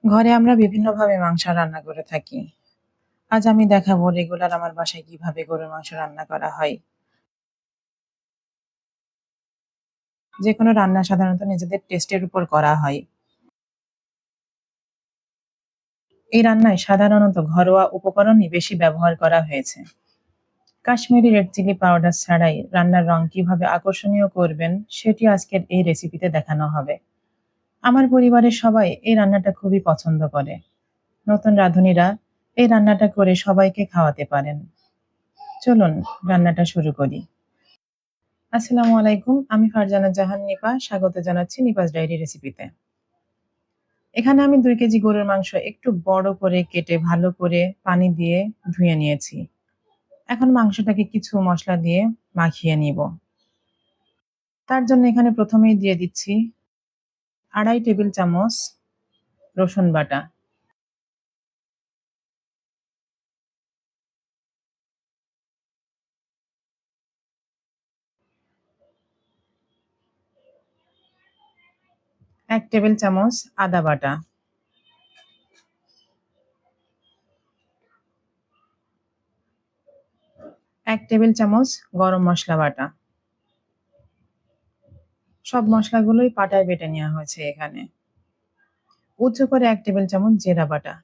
ঘরে আমরা বিভিন্নভাবে মাংস রান্না করে থাকি। আজ আমি দেখাবো রেগুলার আমার বাসায় কিভাবে গরুর মাংস রান্না করা হয়। যেকোনো রান্না সাধারণত নিজেদের টেস্টের উপর করা হয়। এই রান্নায় সাধারণত ঘরোয়া উপকরণই বেশি ব্যবহার করা হয়েছে। কাশ্মীরি রেড চিলি পাউডার ছাড়াই রান্নার রং কিভাবে আকর্ষণীয় করবেন সেটি আজকের এই রেসিপিতে দেখানো হবে। আমার পরিবারের সবাই এই রান্নাটা খুবই পছন্দ করে। নতুন রাঁধুনিরা এই রান্নাটা করে সবাইকে খাওয়াতে পারেন। চলুন রান্নাটা শুরু করি। আসসালামু আলাইকুম। আমি ফারজানা জাহান নিপা। স্বাগত জানাচ্ছি নিপাস ডায়েরি রেসিপিতে। এখানে আমি ২ কেজি গরুর মাংস একটু বড় করে কেটে ভালো করে পানি দিয়ে ধুয়ে নিয়েছি। এখন মাংসটাকে কিছু মসলা দিয়ে মাখিয়ে নিব। তার জন্য এখানে প্রথমেই দিয়ে দিচ্ছি ২.৫ টেবিল চামচ রসুন বাটা, ১ টেবিল চামচ আদা বাটা, ১ টেবিল চামচ গরম মসলা বাটা। সব মসলাগুলোই পাটায় বেটে নেওয়া হয়েছে এখানে। উঁচু করে ১ টেবিল চামচ জিরা বাটা।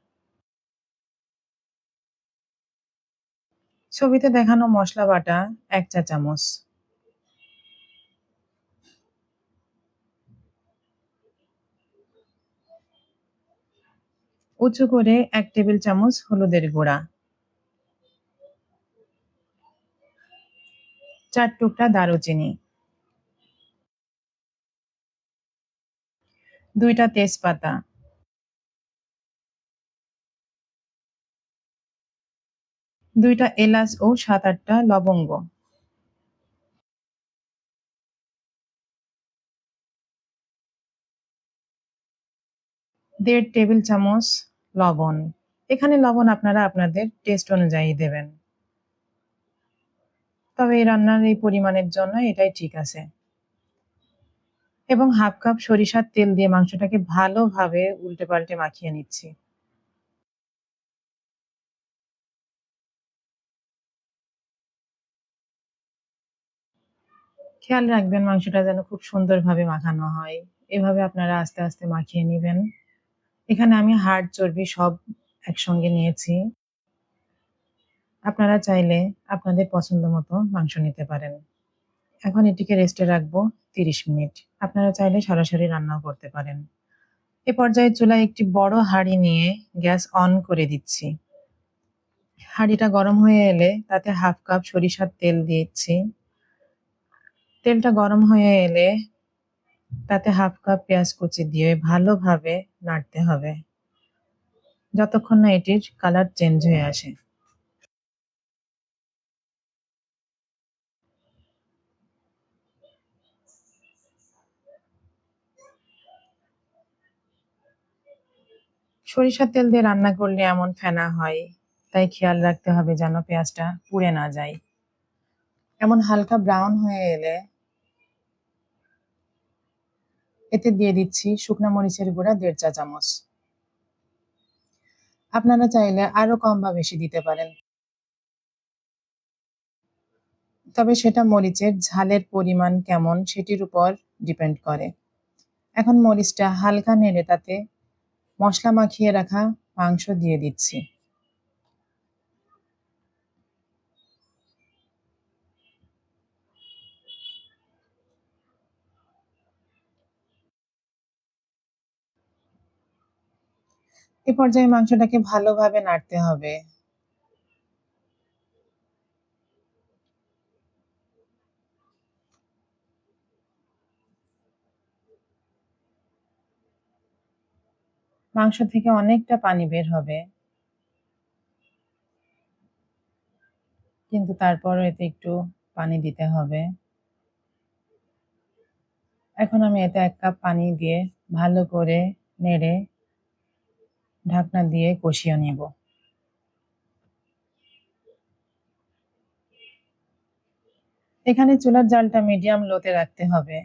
ছবিতে দেখানো মসলা বাটা ১ চা চামচ। উঁচু করে ১ টেবিল চামচ হলুদের গুঁড়া, ৪ টুকরা দারুচিনি, ২ টা তেজপাতা, ২ টা এলাচ ও ৭-৮ টা লবঙ্গ, ১.৫ টেবিল চামচ লবণ। এখানে লবণ আপনারা আপনাদের টেস্ট অনুযায়ী দেবেন। তবে এই রান্নার এই পরিমাণের জন্য এটাই ঠিক আছে। এবং ১/২ কাপ সরিষার তেল দিয়ে মাংসটাকে ভালোভাবে উল্টে-পাল্টে মাখিয়ে নিচ্ছি। খেয়াল রাখবেন মাংসটা যেন খুব সুন্দরভাবে মাখানো হয়। এভাবে আপনারা আস্তে, আস্তে মাখিয়ে নিবেন। এখানে আমি হাড়, চর্বি সব একসঙ্গে নিয়েছি। আপনারা চাইলে আপনাদের পছন্দ মতো মাংস নিতে পারেন। এখন এটিকে রেস্টে রাখবো ৩০ মিনিট। আপনারা চাইলে সরাসরি রান্নাও করতে পারেন। এ পর্যায়ে চুলায় একটি বড় হাঁড়ি নিয়ে গ্যাস অন করে দিচ্ছি। হাঁড়িটা গরম হয়ে এলে তাতে ১/২ কাপ সরিষার তেল দিচ্ছি। তেলটা গরম হয়ে এলে তাতে ১/২ কাপ পেঁয়াজ কুচি দিয়ে ভালোভাবে নাড়তে হবে, যতক্ষণ না এটির কালার চেঞ্জ হয়ে আসে। সরিষার তেল দিয়ে রান্না করলে এমন ফেনা হয়, তাই খেয়াল রাখতে হবে যেন পেঁয়াজটা পুড়ে না যায়। এমন হালকা ব্রাউন হয়ে এলে এতে দিয়ে দিচ্ছি শুকনা মরিচের গুঁড়া ১.৫ চা চামচ। আপনারা চাইলে আরো কম বা বেশি দিতে পারেন। তবে সেটা মরিচের ঝালের পরিমাণ কেমন সেটির উপর ডিপেন্ড করে। এখন মরিচটা হালকা নেড়ে তাতে মসলা মাখিয়ে রাখা মাংস দিয়ে দিচ্ছি। এ পর্যায়ে মাংসটাকে ভালোভাবে নাড়তে হবে। মাংস থেকে অনেকটা পানি বের হবে। কিন্তু তারপরও এতে একটু পানি দিতে হবে। এখন আমি এতে ১ কাপ পানি দিয়ে ভালো করে নেড়ে ঢাকনা দিয়ে কষিয়ে নিব। এখানে চুলার জালটা মিডিয়াম লোতে রাখতে হবে।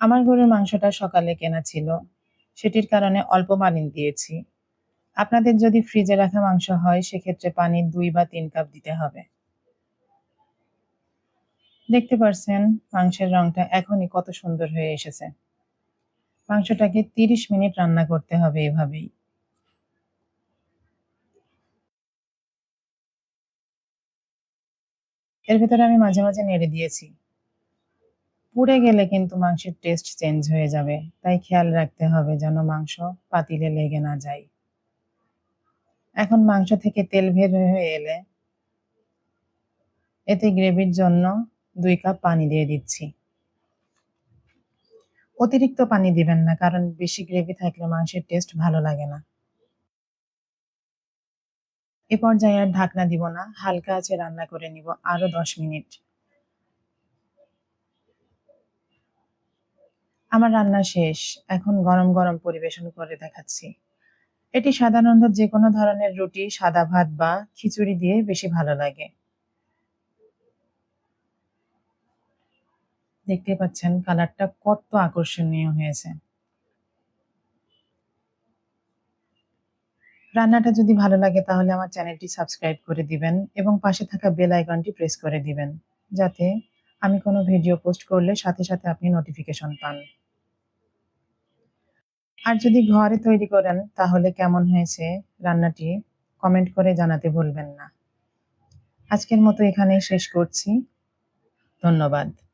আমার গরুর মাংসটা সকালে কেনা ছিল। সেটির কারণে অল্প পানি দিয়েছি। আপনাদের যদি ফ্রিজে রাখা মাংস হয় সেক্ষেত্রে পানি ২ বা ৩ কাপ দিতে হবে। দেখতে পারছেন মাংসের রংটা এখনই কত সুন্দর হয়ে এসেছে। মাংসটাকে ৩০ মিনিট রান্না করতে হবে এভাবেই। এর ভেতরে আমি মাঝে, মাঝে নেড়ে দিয়েছি। পুড়ে গেলে কিন্তু মাংসের টেস্ট চেঞ্জ হয়ে যাবে। তাই খেয়াল রাখতে হবে যেন মাংস পাতিলে লেগে না যায়। এখন মাংস থেকে তেল বের হয়ে এলে এতে গ্রেভির জন্য ২ কাপ পানি দিয়ে দিচ্ছি। অতিরিক্ত পানি দিবেন না কারণ বেশি গ্রেভি থাকলে মাংসের টেস্ট ভালো লাগে না। এ পর্যায়ে আর ঢাকনা দিব না, হালকা আঁচে রান্না করে নিব আরো ১০ মিনিট। আমার রান্না শেষ। এখন গরম, গরম পরিবেশন করে দেখাচ্ছি। এটি সাধারণত যেকোনো ধরনের রুটি, সাদা ভাত বা খিচুড়ি দিয়ে বেশি ভালো লাগে। দেখতে পাচ্ছেন কালারটা কত আকর্ষণীয় হয়েছে। রান্নাটা যদি ভালো লাগে তাহলে আমার চ্যানেলটি সাবস্ক্রাইব করে দিবেন এবং পাশে থাকা বেল আইকনটি প্রেস করে দিবেন, যাতে আমি কোনো ভিডিও পোস্ট করলে সাথে, সাথে আপনি নোটিফিকেশন পান। আর যদি ঘরে তৈরি করেন তাহলে কেমন হয়েছে রান্নাটি কমেন্ট করে জানাতে ভুলবেন না। আজকের মতো এখানেই শেষ করছি। ধন্যবাদ।